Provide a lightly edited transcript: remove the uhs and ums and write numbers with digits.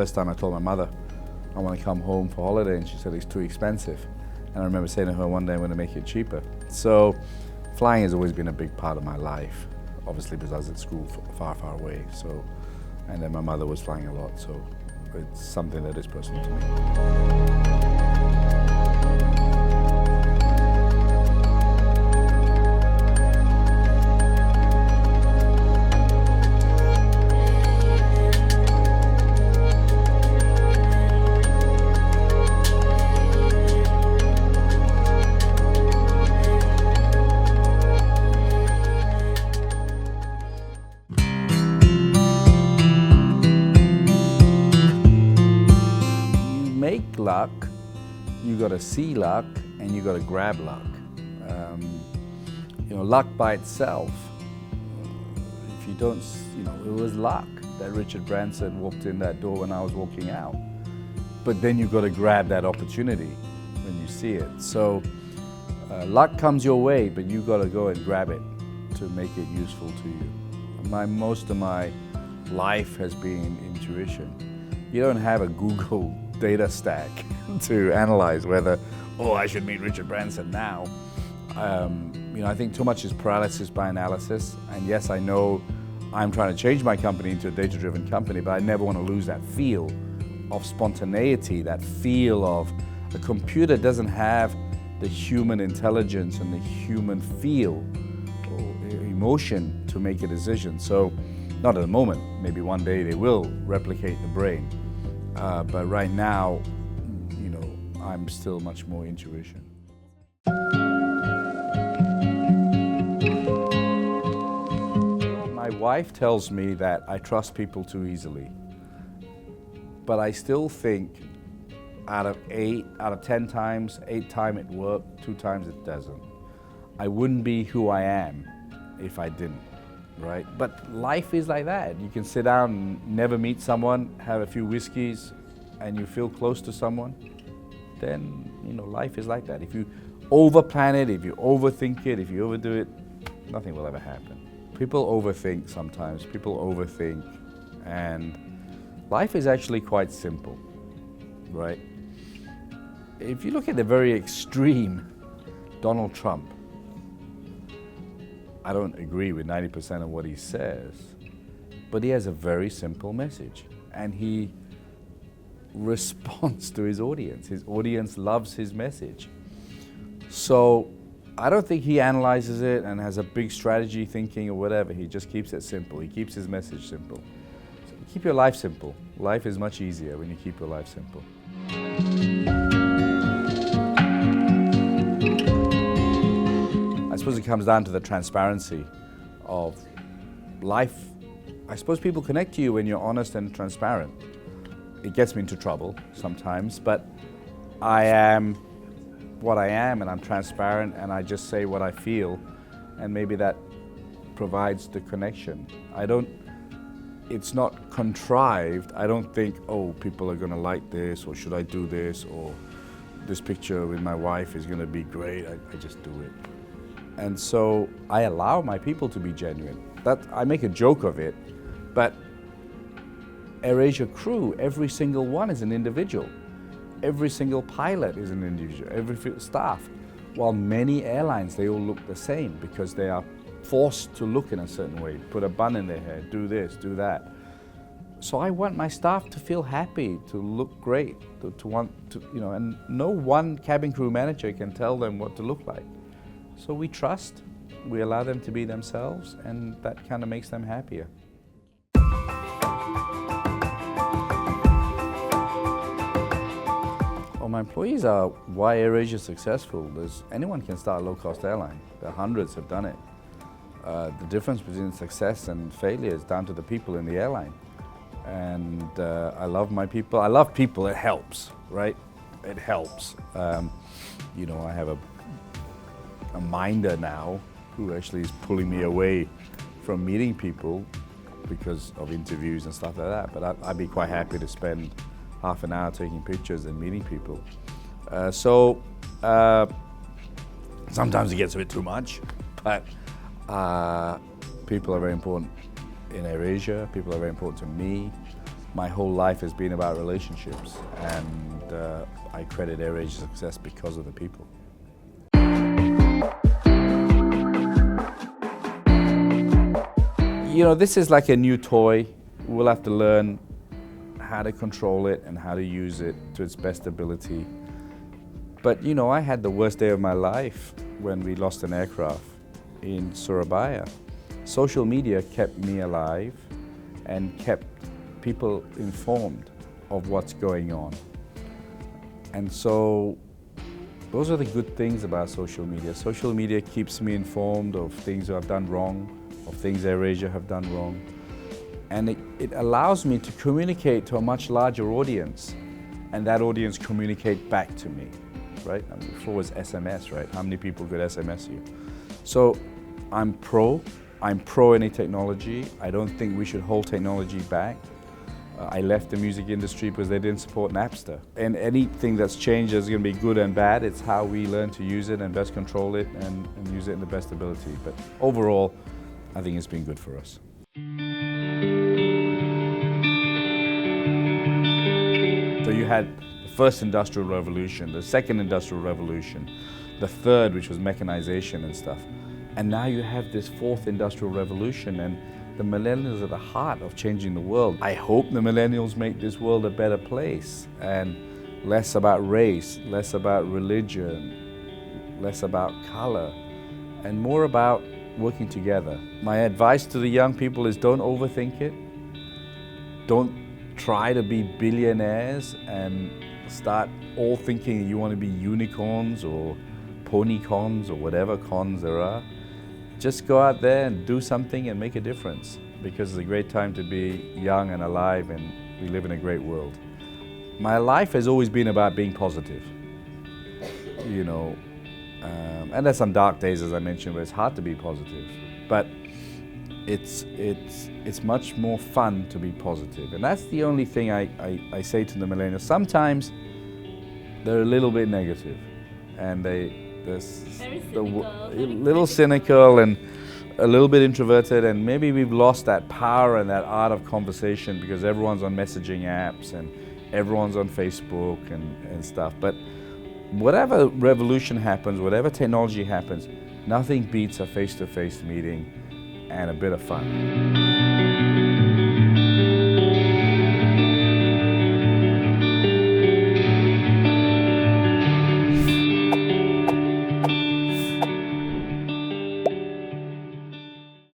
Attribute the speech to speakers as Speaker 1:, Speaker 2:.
Speaker 1: first time I told my mother I want to come home for holiday, and she said it's too expensive. And I remember saying to her one day, I'm going to make it cheaper. So flying has always been a big part of my life, obviously because I was at school far, far away. So, and then my mother was flying a lot, so it's something that is personal to me. Make luck, you got to see luck, and you got to grab luck. Luck by itself, if you don't, it was luck that Richard Branson walked in that door when I was walking out. But then you got to grab that opportunity when you see it. So luck comes your way, but you got to go and grab it to make it useful to you. Most of my life has been intuition. You don't have a Google data stack to analyze whether, I should meet Richard Branson now. I think too much is paralysis by analysis. And yes, I know I'm trying to change my company into a data-driven company, but I never want to lose that feel of spontaneity, that feel of a computer doesn't have the human intelligence and the human feel or emotion to make a decision. So, not at the moment. Maybe one day they will replicate the brain. But right now, I'm still much more intuition. My wife tells me that I trust people too easily. But I still think out of 10 times, 8 times it worked, 2 times it doesn't. I wouldn't be who I am if I didn't. Right? But life is like that. You can sit down and never meet someone, have a few whiskeys, and you feel close to someone, then, life is like that. If you overplan it, if you overthink it, if you overdo it, nothing will ever happen. People overthink sometimes, and life is actually quite simple, right? If you look at the very extreme Donald Trump, I don't agree with 90% of what he says, but he has a very simple message, and he responds to his audience. His audience loves his message. So I don't think he analyzes it and has a big strategy thinking or whatever. He just keeps it simple. He keeps his message simple. So keep your life simple. Life is much easier when you keep your life simple. I suppose it comes down to the transparency of life. I suppose people connect to you when you're honest and transparent. It gets me into trouble sometimes, but I am what I am, and I'm transparent, and I just say what I feel, and maybe that provides the connection. It's not contrived. I don't think, people are gonna like this, or should I do this, or this picture with my wife is gonna be great. I just do it. And so I allow my people to be genuine. I make a joke of it, but AirAsia crew, every single one is an individual. Every single pilot is an individual, every staff. While many airlines, they all look the same because they are forced to look in a certain way, put a bun in their hair, do this, do that. So I want my staff to feel happy, to look great, to want to, and no one cabin crew manager can tell them what to look like. So we trust, we allow them to be themselves, and that kind of makes them happier. Well, my employees are why AirAsia is successful. Anyone can start a low-cost airline. There are hundreds have done it. The difference between success and failure is down to the people in the airline. And I love my people. I love people. It helps, right? It helps. I have a minder now who actually is pulling me away from meeting people because of interviews and stuff like that. But I'd be quite happy to spend half an hour taking pictures and meeting people. Sometimes it gets a bit too much, but people are very important in AirAsia. People are very important to me. my whole life has been about relationships, and I credit AirAsia's success because of the people. You know, this is like a new toy. We'll have to learn how to control it and how to use it to its best ability. But you know, I had the worst day of my life when we lost an aircraft in Surabaya. Social media kept me alive and kept people informed of what's going on. And so those are the good things about social media. Social media keeps me informed of things I've done wrong, of things AirAsia have done wrong. And it allows me to communicate to a much larger audience, and that audience communicate back to me, right? I mean, before it was SMS, right? How many people could SMS you? So I'm pro any technology. I don't think we should hold technology back. I left the music industry because they didn't support Napster. And anything that's changed is going to be good and bad. It's how we learn to use it and best control it and use it in the best ability. But overall, I think it's been good for us. So you had the first industrial revolution, the second industrial revolution, the third, which was mechanization and stuff. And now you have this fourth industrial revolution, and the millennials are the heart of changing the world. I hope the millennials make this world a better place, and less about race, less about religion, less about color, and more about working together. My advice to the young people is don't overthink it. Don't try to be billionaires and start all thinking you want to be unicorns or ponycons or whatever cons there are. Just go out there and do something and make a difference, because it's a great time to be young and alive, and we live in a great world. My life has always been about being positive, you know, and there's some dark days, as I mentioned, where it's hard to be positive, but it's much more fun to be positive. And that's the only thing I say to the millennials. Sometimes they're a little bit negative, and they're a little cynical and a little bit introverted, and maybe we've lost that power and that art of conversation because everyone's on messaging apps and everyone's on Facebook and stuff. But whatever revolution happens, whatever technology happens, nothing beats a face-to-face meeting and a bit of fun.